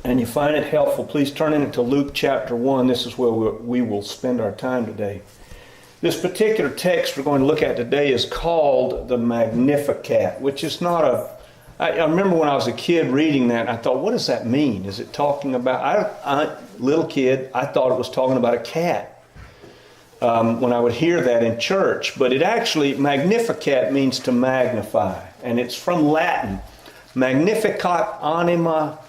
and you find it helpful, please turn into Luke chapter 1. This is where we will spend our time today. This particular text we're going to look at today is called the Magnificat, which is not a... I remember when I was a kid reading that, I thought, what does that mean? Is it talking about... little kid, I thought it was talking about a cat when I would hear that in church. But it actually, Magnificat means to magnify. And it's from Latin. Magnificat anima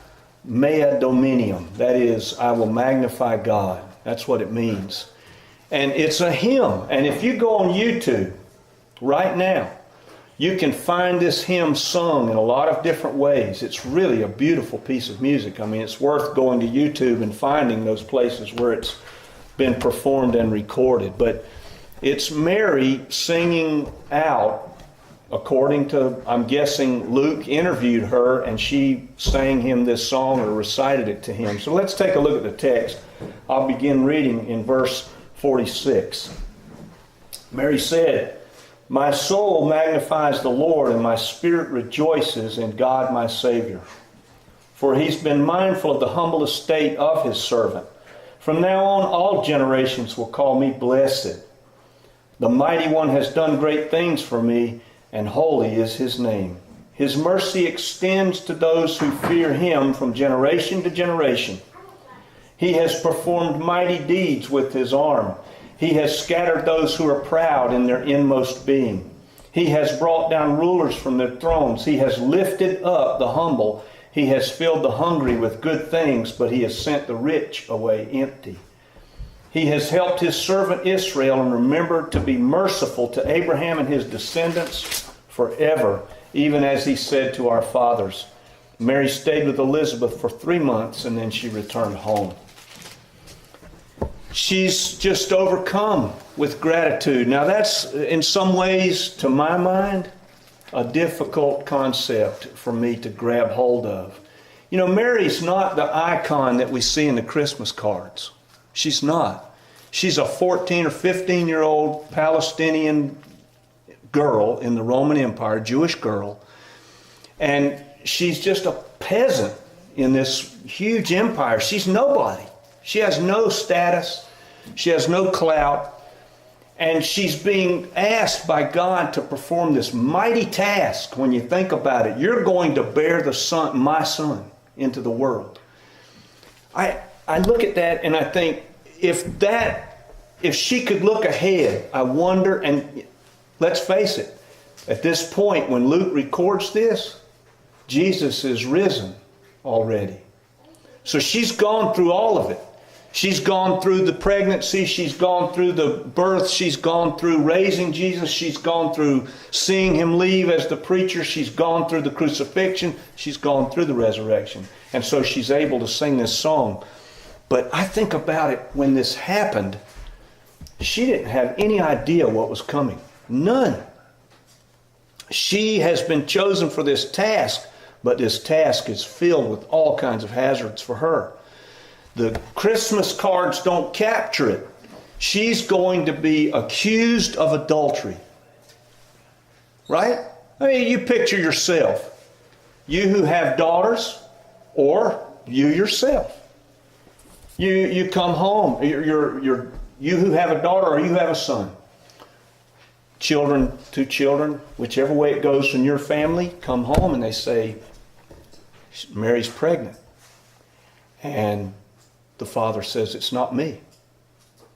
mea dominium. That is, I will magnify God. That's what it means. And it's a hymn. And if you go on YouTube right now, you can find this hymn sung in a lot of different ways. It's really a beautiful piece of music. I mean, it's worth going to YouTube and finding those places where it's been performed and recorded. But it's Mary singing out, according to, I'm guessing, Luke interviewed her and she sang him this song or recited it to him. So let's take a look at the text. I'll begin reading in verse 46. Mary said, "My soul magnifies the Lord, and my spirit rejoices in God my Savior. For he's been mindful of the humble estate of his servant. From now on all generations will call me blessed. The Mighty One has done great things for me, and holy is his name. His mercy extends to those who fear him from generation to generation. He has performed mighty deeds with his arm. He has scattered those who are proud in their inmost being. He has brought down rulers from their thrones. He has lifted up the humble. He has filled the hungry with good things, but he has sent the rich away empty. He has helped his servant Israel and remembered to be merciful to Abraham and his descendants forever, even as he said to our fathers." Mary stayed with Elizabeth for 3 months, and then she returned home. She's just overcome with gratitude. Now that's, in some ways, to my mind, a difficult concept for me to grab hold of. You know, Mary's not the icon that we see in the Christmas cards. She's not. She's a 14 or 15-year-old Palestinian girl in the Roman Empire, Jewish girl. And she's just a peasant in this huge empire. She's nobody. She has no status. She has no clout. And she's being asked by God to perform this mighty task. When you think about it, you're going to bear the son, my son, into the world. I look at that and I think, if she could look ahead, I wonder, and let's face it, at this point when Luke records this, Jesus is risen already. So she's gone through all of it. She's gone through the pregnancy. She's gone through the birth. She's gone through raising Jesus. She's gone through seeing him leave as the preacher. She's gone through the crucifixion. She's gone through the resurrection. And so she's able to sing this song. But I think about it, when this happened, she didn't have any idea what was coming. None. She has been chosen for this task, but this task is filled with all kinds of hazards for her. The Christmas cards don't capture it. She's going to be accused of adultery. Right? I mean, you picture yourself. You who have daughters, or you yourself. You come home. You who have a daughter or you have a son. Children, 2 children, whichever way it goes in your family, come home and they say, Mary's pregnant. And the father says, it's not me.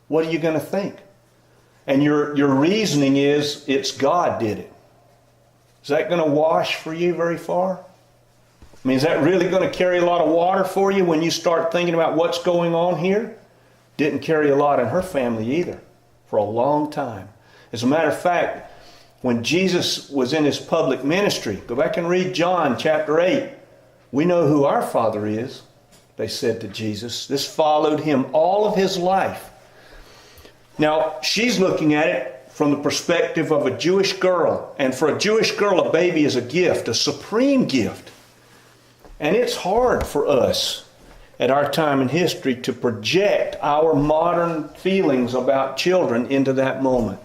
What are you going to think? And your reasoning is, it's God did it. Is that going to wash for you very far? I mean, is that really going to carry a lot of water for you when you start thinking about what's going on here? Didn't carry a lot in her family either for a long time. As a matter of fact, when Jesus was in his public ministry, go back and read John chapter 8. We know who our Father is, they said to Jesus. This followed him all of his life. Now, she's looking at it from the perspective of a Jewish girl. And for a Jewish girl, a baby is a gift, a supreme gift. And it's hard for us at our time in history to project our modern feelings about children into that moment.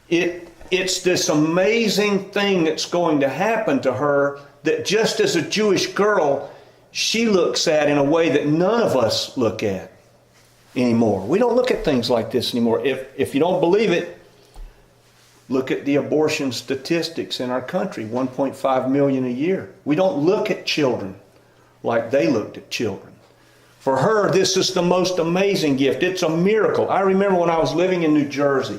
It's this amazing thing that's going to happen to her, that just as a Jewish girl, she looks at in a way that none of us look at anymore. We don't look at things like this anymore. If you don't believe it, look at the abortion statistics in our country, 1.5 million a year. We don't look at children like they looked at children. For her, this is the most amazing gift. It's a miracle. I remember when I was living in New Jersey,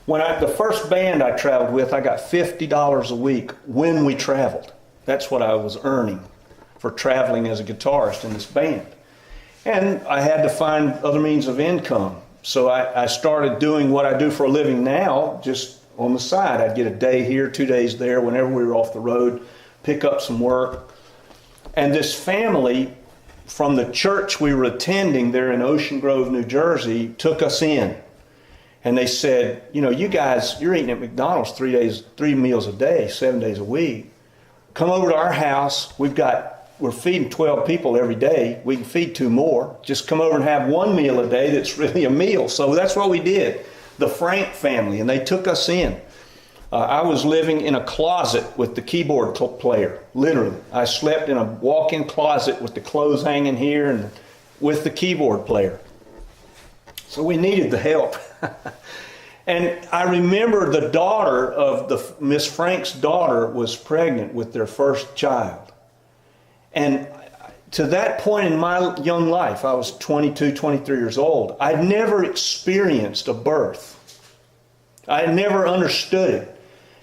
the first band I traveled with, I got $50 a week when we traveled. That's what I was earning for traveling as a guitarist in this band. And I had to find other means of income. So I started doing what I do for a living now, just on the side. I'd get a day here, 2 days there, whenever we were off the road, pick up some work. And this family from the church we were attending there in Ocean Grove, New Jersey, took us in. And they said, you know, you guys, you're eating at McDonald's 3 meals a day, 7 days a week. Come over to our house. We're feeding 12 people every day. We can feed 2 more. Just come over and have 1 meal a day that's really a meal. So that's what we did. The Frank family, and they took us in. I was living in a closet with the keyboard player, literally. I slept in a walk-in closet with the clothes hanging here and with the keyboard player. So we needed the help. And I remember the daughter of Miss Frank's daughter was pregnant with their first child. And to that point in my young life, I was 22, 23 years old, I'd never experienced a birth. I had never understood it.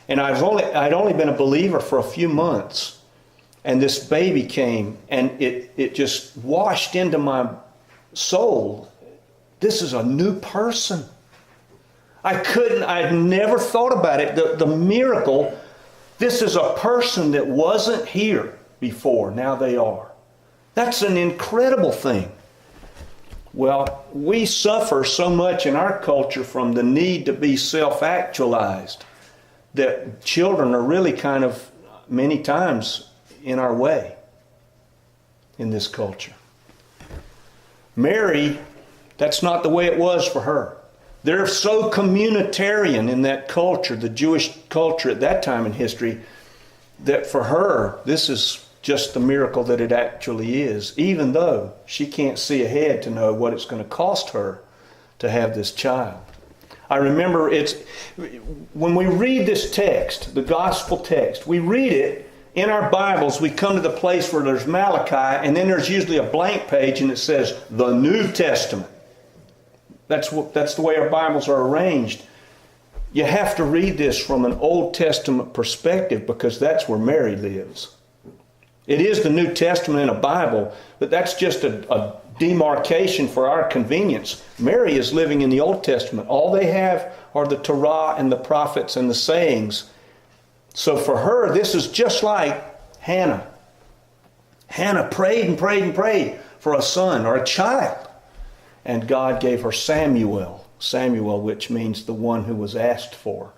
And I'd only been a believer for a few months. And this baby came, and it just washed into my soul. This is a new person. I'd never thought about it. The miracle, this is a person that wasn't here before. Now they are. That's an incredible thing. Well, we suffer so much in our culture from the need to be self-actualized that children are really kind of many times in our way in this culture. Mary, that's not the way it was for her. They're so communitarian in that culture, the Jewish culture at that time in history, that for her, this is just the miracle that it actually is, even though she can't see ahead to know what it's going to cost her to have this child. I remember when we read this text, the gospel text, we read it in our Bibles, we come to the place where there's Malachi, and then there's usually a blank page and it says, the New Testament. That's the way our Bibles are arranged. You have to read this from an Old Testament perspective because that's where Mary lives. It is the New Testament in a Bible, but that's just a demarcation for our convenience. Mary is living in the Old Testament. All they have are the Torah and the prophets and the sayings. So for her, this is just like Hannah. Hannah prayed and prayed and prayed for a son or a child. And God gave her Samuel, which means the one who was asked for.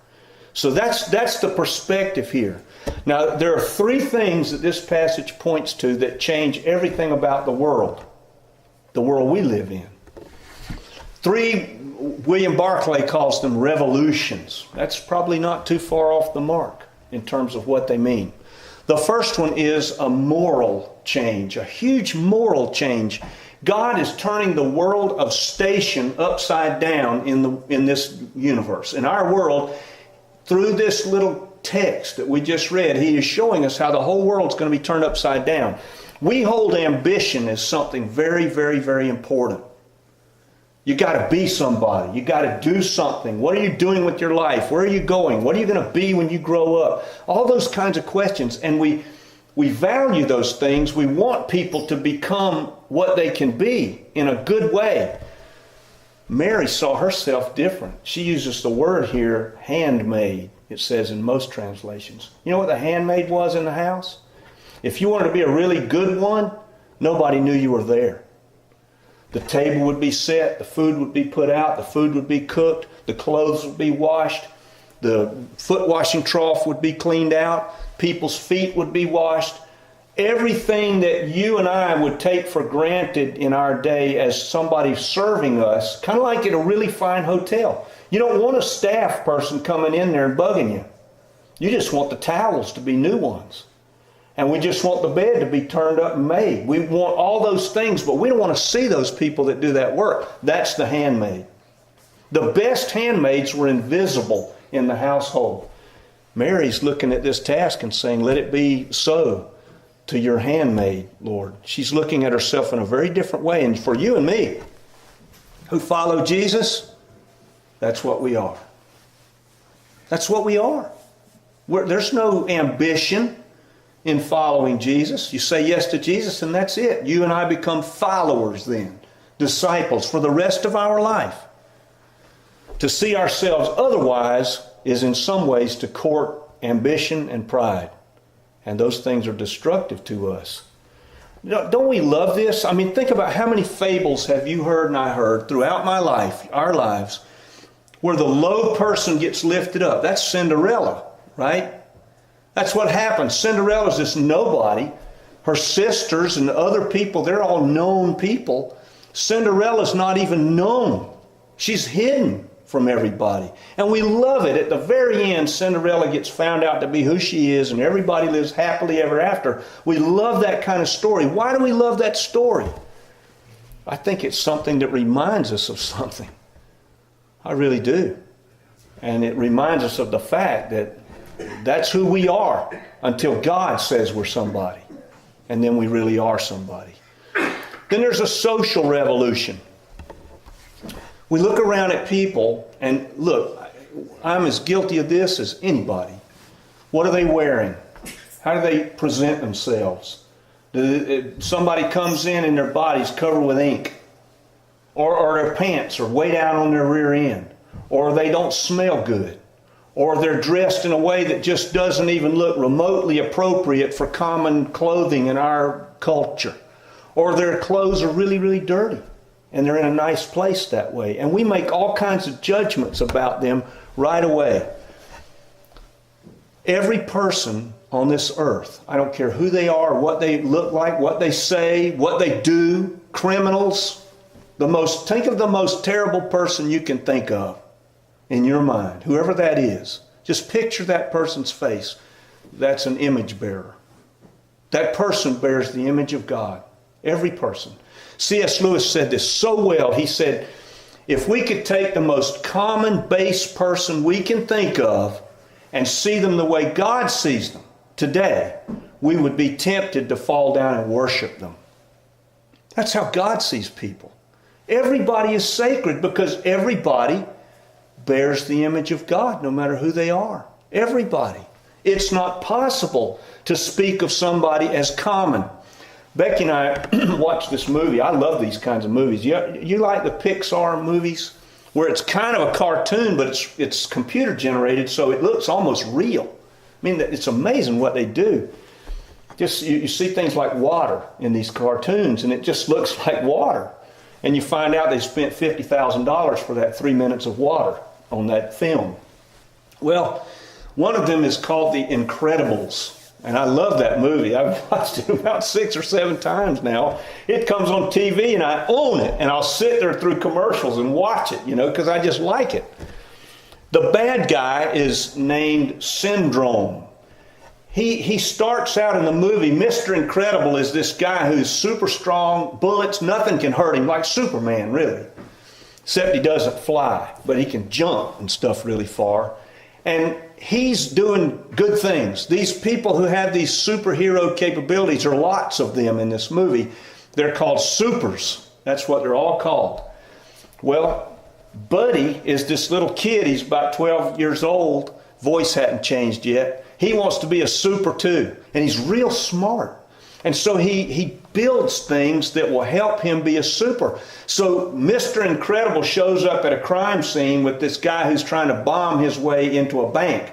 So that's the perspective here. Now, there are 3 things that this passage points to that change everything about the world we live in. 3, William Barclay calls them revolutions. That's probably not too far off the mark in terms of what they mean. The first one is a moral change, a huge moral change. God is turning the world of station upside down in this universe. In our world, through this little text that we just read, He is showing us how the whole world's going to be turned upside down. We hold ambition as something very, very, very important. You got to be somebody. You got to do something. What are you doing with your life? Where are you going? What are you going to be when you grow up? All those kinds of questions. And we value those things. We want people to become what they can be in a good way. Mary saw herself different. She uses the word here, handmaid, it says in most translations. You know what the handmaid was in the house? If you wanted to be a really good one, nobody knew you were there. The table would be set, the food would be put out, the food would be cooked, the clothes would be washed, the foot washing trough would be cleaned out, people's feet would be washed. Everything that you and I would take for granted in our day as somebody serving us, kind of like at a really fine hotel. You don't want a staff person coming in there and bugging you. You just want the towels to be new ones. And we just want the bed to be turned up and made. We want all those things, but we don't want to see those people that do that work. That's the handmaid. The best handmaids were invisible in the household. Mary's looking at this task and saying, let it be so to your handmaid, Lord. She's looking at herself in a very different way. And for you and me, who follow Jesus, that's what we are. That's what we are. There's no ambition in following Jesus. You say yes to Jesus and that's it. You and I become followers then, disciples for the rest of our life. To see ourselves otherwise is in some ways to court ambition and pride. And those things are destructive to us. Don't we love this? I mean, think about how many fables have you heard and I heard throughout my life, our lives, where the low person gets lifted up. That's Cinderella, right? That's what happens. Cinderella's this nobody. Her sisters and other people, they're all known people. Cinderella's not even known. She's hidden from everybody. And we love it. At the very end, Cinderella gets found out to be who she is and everybody lives happily ever after. We love that kind of story. Why do we love that story? I think it's something that reminds us of something. I really do. And it reminds us of the fact that that's who we are until God says we're somebody. And then we really are somebody. Then there's a social revolution. We look around at people and look, I'm as guilty of this as anybody. What are they wearing? How do they present themselves? Somebody comes in and their body's covered with ink. Or their pants are way down on their rear end. Or they don't smell good. Or they're dressed in a way that just doesn't even look remotely appropriate for common clothing in our culture. Or their clothes are really, really dirty. And they're in a nice place that way. And we make all kinds of judgments about them right away. Every person on this earth, I don't care who they are, what they look like, what they say, what they do, criminals, think of the most terrible person you can think of in your mind, whoever that is. Just picture that person's face. That's an image bearer. That person bears the image of God. Every person. C.S. Lewis said this so well. He said, if we could take the most common base person we can think of and see them the way God sees them today, we would be tempted to fall down and worship them. That's how God sees people. Everybody is sacred because everybody bears the image of God, no matter who they are. Everybody. It's not possible to speak of somebody as common. Becky and I watched this movie. I love these kinds of movies. You like the Pixar movies where it's kind of a cartoon, but it's computer generated, so it looks almost real. I mean, it's amazing what they do. Just you see things like water in these cartoons, and it just looks like water. And you find out they spent $50,000 for that 3 minutes of water on that film. Well, one of them is called The Incredibles. And I love that movie. I've watched it about 6 or 7 times now. It comes on TV and I own it. And I'll sit there through commercials and watch it, because I just like it. The bad guy is named Syndrome. He starts out in the movie, Mr. Incredible is this guy who's super strong, bullets, nothing can hurt him, like Superman, really. Except he doesn't fly, but he can jump and stuff really far. And he's doing good things. These people who have these superhero capabilities, there are lots of them in this movie. They're called supers. That's what they're all called. Well, Buddy is this little kid. He's about 12 years old. Voice hadn't changed yet. He wants to be a super too. And he's real smart. And so he builds things that will help him be a super. So Mr. Incredible shows up at a crime scene with this guy who's trying to bomb his way into a bank.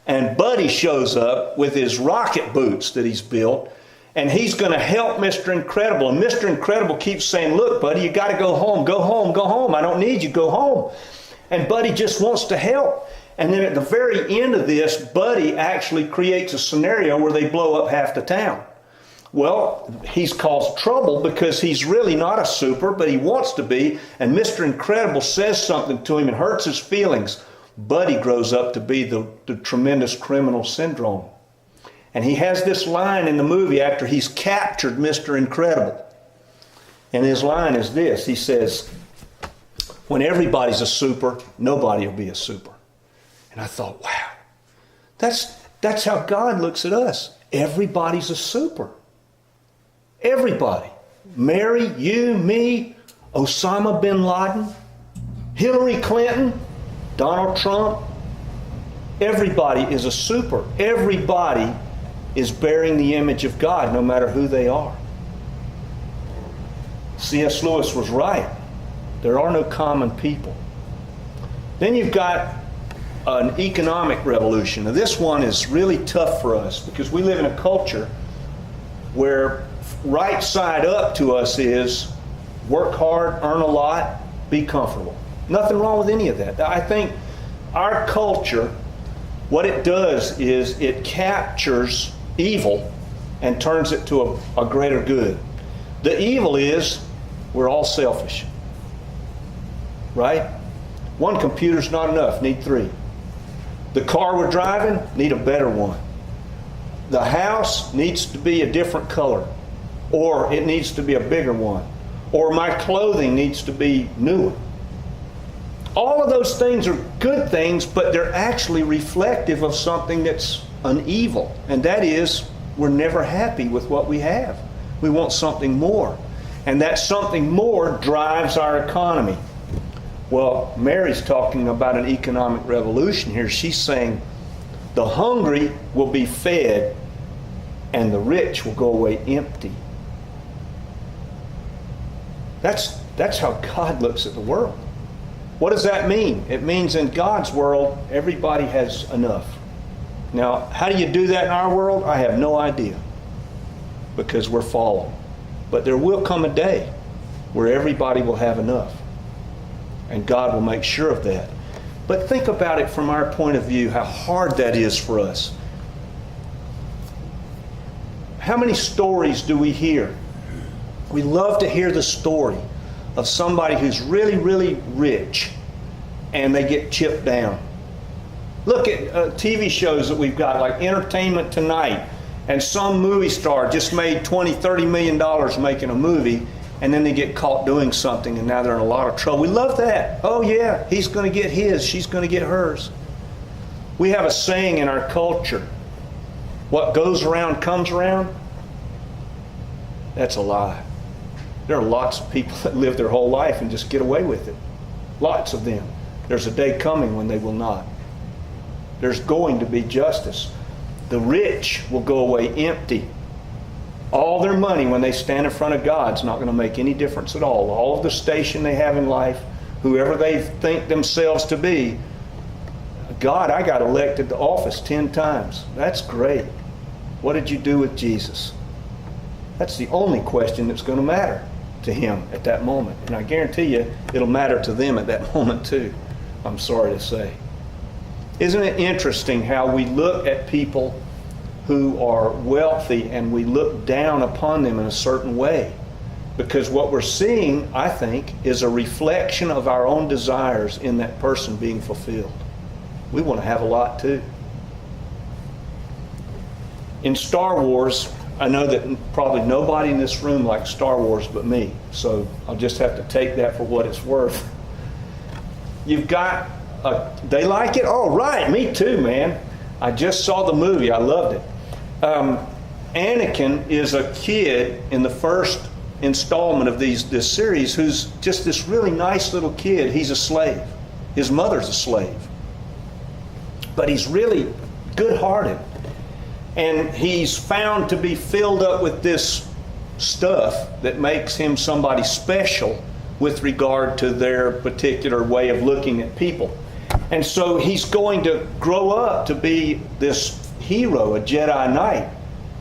And Buddy shows up with his rocket boots that he's built. And he's going to help Mr. Incredible. And Mr. Incredible keeps saying, look, Buddy, you got to go home, go home, go home. I don't need you, go home. And Buddy just wants to help. And then at the very end of this, Buddy actually creates a scenario where they blow up half the town. Well, he's caused trouble because he's really not a super, but he wants to be. And Mr. Incredible says something to him and hurts his feelings. Buddy grows up to be the tremendous criminal Syndrome. And he has this line in the movie after he's captured Mr. Incredible. And his line is this. He says, when everybody's a super, nobody will be a super. And I thought, wow, that's how God looks at us. Everybody's a super. Everybody. Mary, you, me, Osama bin Laden, Hillary Clinton, Donald Trump. Everybody is a super. Everybody is bearing the image of God, no matter who they are. C.S. Lewis was right. There are no common people. Then you've got an economic revolution. Now, this one is really tough for us because we live in a culture where right side up to us is work hard, earn a lot, be comfortable. Nothing wrong with any of that. I think our culture, what it does is it captures evil and turns it to a greater good. The evil is we're all selfish. Right? One computer's not enough, need 3. The car we're driving, need a better one. The house needs to be a different color, or it needs to be a bigger one, or my clothing needs to be newer. All of those things are good things, but they're actually reflective of something that's an evil, and that is we're never happy with what we have. We want something more, and that something more drives our economy. Well, Mary's talking about an economic revolution here. She's saying the hungry will be fed and the rich will go away empty. That's how God looks at the world. What does that mean? It means in God's world, everybody has enough. Now, how do you do that in our world? I have no idea, because we're fallen. But there will come a day where everybody will have enough. And God will make sure of that. But think about it from our point of view, how hard that is for us. How many stories do we hear? We love to hear the story of somebody who's really, really rich and they get chipped down. Look at TV shows that we've got, like Entertainment Tonight, and some movie star just made $20, $30 million making a movie, and then they get caught doing something and now they're in a lot of trouble. We love that. Oh yeah, he's going to get his, she's going to get hers. We have a saying in our culture, what goes around comes around. That's a lie. There are lots of people that live their whole life and just get away with it. Lots of them. There's a day coming when they will not. There's going to be justice. The rich will go away empty. All their money, when they stand in front of God, is not going to make any difference at all. All of the station they have in life, whoever they think themselves to be, God, I got elected to office 10 times. That's great. What did you do with Jesus? That's the only question that's going to matter to him at that moment. And I guarantee you, it'll matter to them at that moment too, I'm sorry to say. Isn't it interesting how we look at people who are wealthy and we look down upon them in a certain way? Because what we're seeing, I think, is a reflection of our own desires in that person being fulfilled. We want to have a lot too. In Star Wars, I know that probably nobody in this room likes Star Wars but me, so I'll just have to take that for what it's worth. You've got, they like it? Oh, right, me too, man. I just saw the movie, I loved it. Anakin is a kid in the first installment of this series who's just this really nice little kid. He's a slave. His mother's a slave. But he's really good-hearted. And he's found to be filled up with this stuff that makes him somebody special with regard to their particular way of looking at people. And so he's going to grow up to be this hero, a Jedi Knight.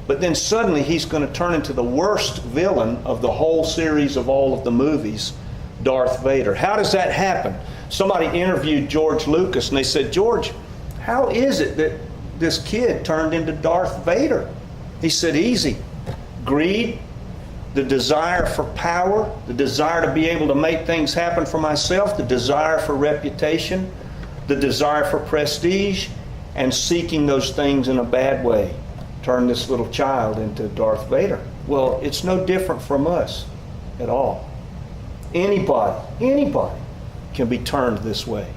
But then suddenly he's going to turn into the worst villain of the whole series of all of the movies, Darth Vader. How does that happen? Somebody interviewed George Lucas and they said, George, how is it that this kid turned into Darth Vader? He said, easy. Greed, the desire for power, the desire to be able to make things happen for myself, the desire for reputation, the desire for prestige, and seeking those things in a bad way. turn this little child into Darth Vader. Well, it's no different from us at all. Anybody can be turned this way.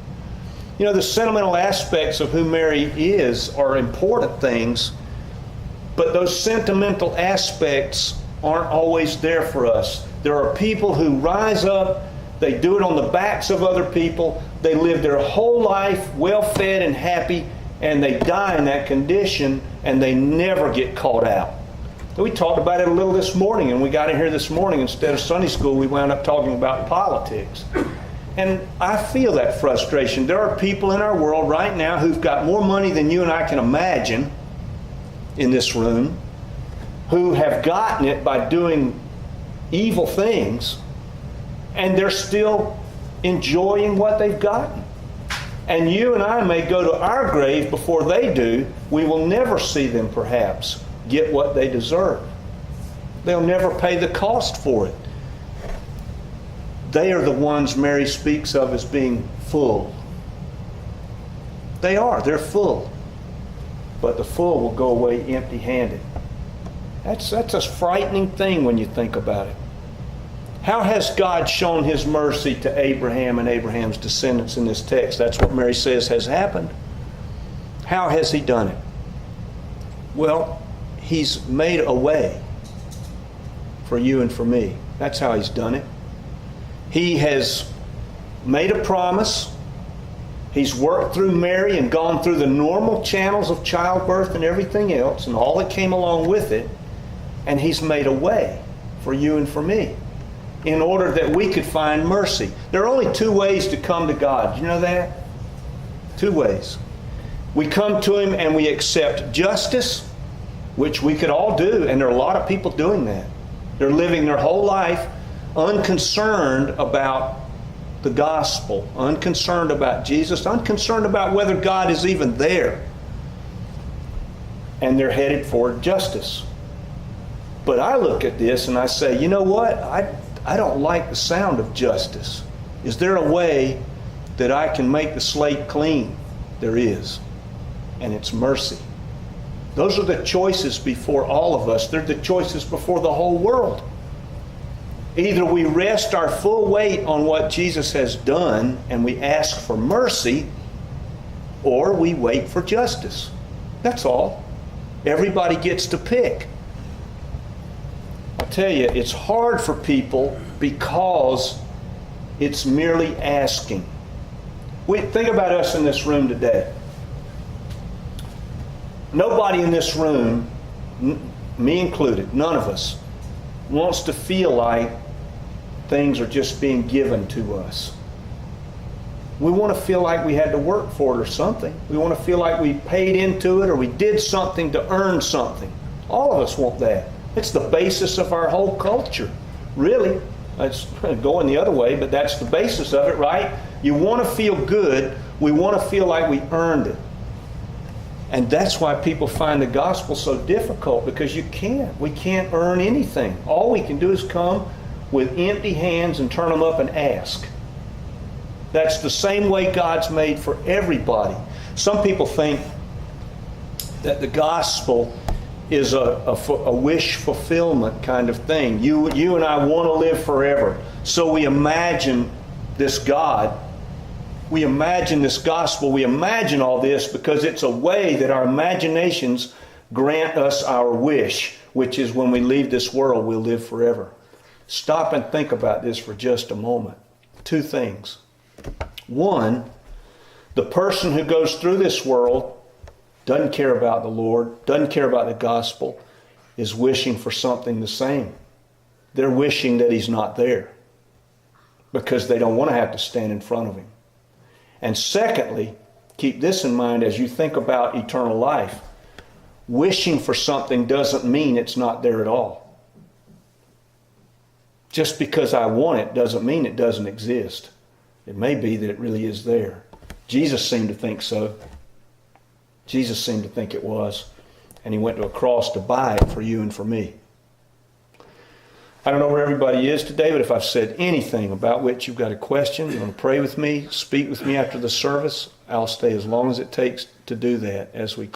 You know, the sentimental aspects of who Mary is are important things, but those sentimental aspects aren't always there for us. There are people who rise up, they do it on the backs of other people, they live their whole life well-fed and happy, and they die in that condition, and they never get caught out. We talked about it a little this morning, and we got in here this morning, instead of Sunday school, we wound up talking about politics. And I feel that frustration. There are people in our world right now who've got more money than you and I can imagine in this room, who have gotten it by doing evil things, and they're still enjoying what they've gotten. And you and I may go to our grave before they do. We will never see them, perhaps, get what they deserve. They'll never pay the cost for it. They are the ones Mary speaks of as being full. They are. They're full. But the full will go away empty-handed. That's a frightening thing when you think about it. How has God shown His mercy to Abraham and Abraham's descendants in this text? That's what Mary says has happened. How has He done it? Well, He's made a way for you and for me. That's how He's done it. He has made a promise. He's worked through Mary and gone through the normal channels of childbirth and everything else and all that came along with it. And He's made a way for you and for me in order that we could find mercy. There are only two ways to come to God. Do you know that? Two ways. We come to Him and we accept justice, which we could all do, and there are a lot of people doing that. They're living their whole life unconcerned about the gospel, unconcerned about Jesus, unconcerned about whether God is even there. And they're headed for justice. But I look at this and I say, you know what? I don't like the sound of justice. Is there a way that I can make the slate clean? There is. And it's mercy. Those are the choices before all of us. They're the choices before the whole world. Either we rest our full weight on what Jesus has done and we ask for mercy, or we wait for justice. That's all. Everybody gets to pick. I'll tell you, it's hard for people because it's merely asking. Think about us in this room today. Nobody in this room, me included, none of us, wants to feel like things are just being given to us. We want to feel like we had to work for it or something. We want to feel like we paid into it or we did something to earn something. All of us want that. It's the basis of our whole culture, really. It's going the other way, but that's the basis of it, right? You want to feel good. We want to feel like we earned it. And that's why people find the gospel so difficult, because you can't. We can't earn anything. All we can do is come with empty hands and turn them up and ask. That's the same way God's made for everybody. Some people think that the gospel is a wish fulfillment kind of thing. You and I want to live forever. So we imagine this God. We imagine this gospel. We imagine all this because it's a way that our imaginations grant us our wish, which is when we leave this world, we'll live forever. Stop and think about this for just a moment. Two things. One, the person who goes through this world doesn't care about the Lord, doesn't care about the gospel, is wishing for something the same. They're wishing that He's not there because they don't want to have to stand in front of Him. And secondly, keep this in mind as you think about eternal life. Wishing for something doesn't mean it's not there at all. Just because I want it doesn't mean it doesn't exist. It may be that it really is there. Jesus seemed to think so. Jesus seemed to think it was. And He went to a cross to buy it for you and for me. I don't know where everybody is today, but if I've said anything about which you've got a question, you want to pray with me, speak with me after the service, I'll stay as long as it takes to do that as we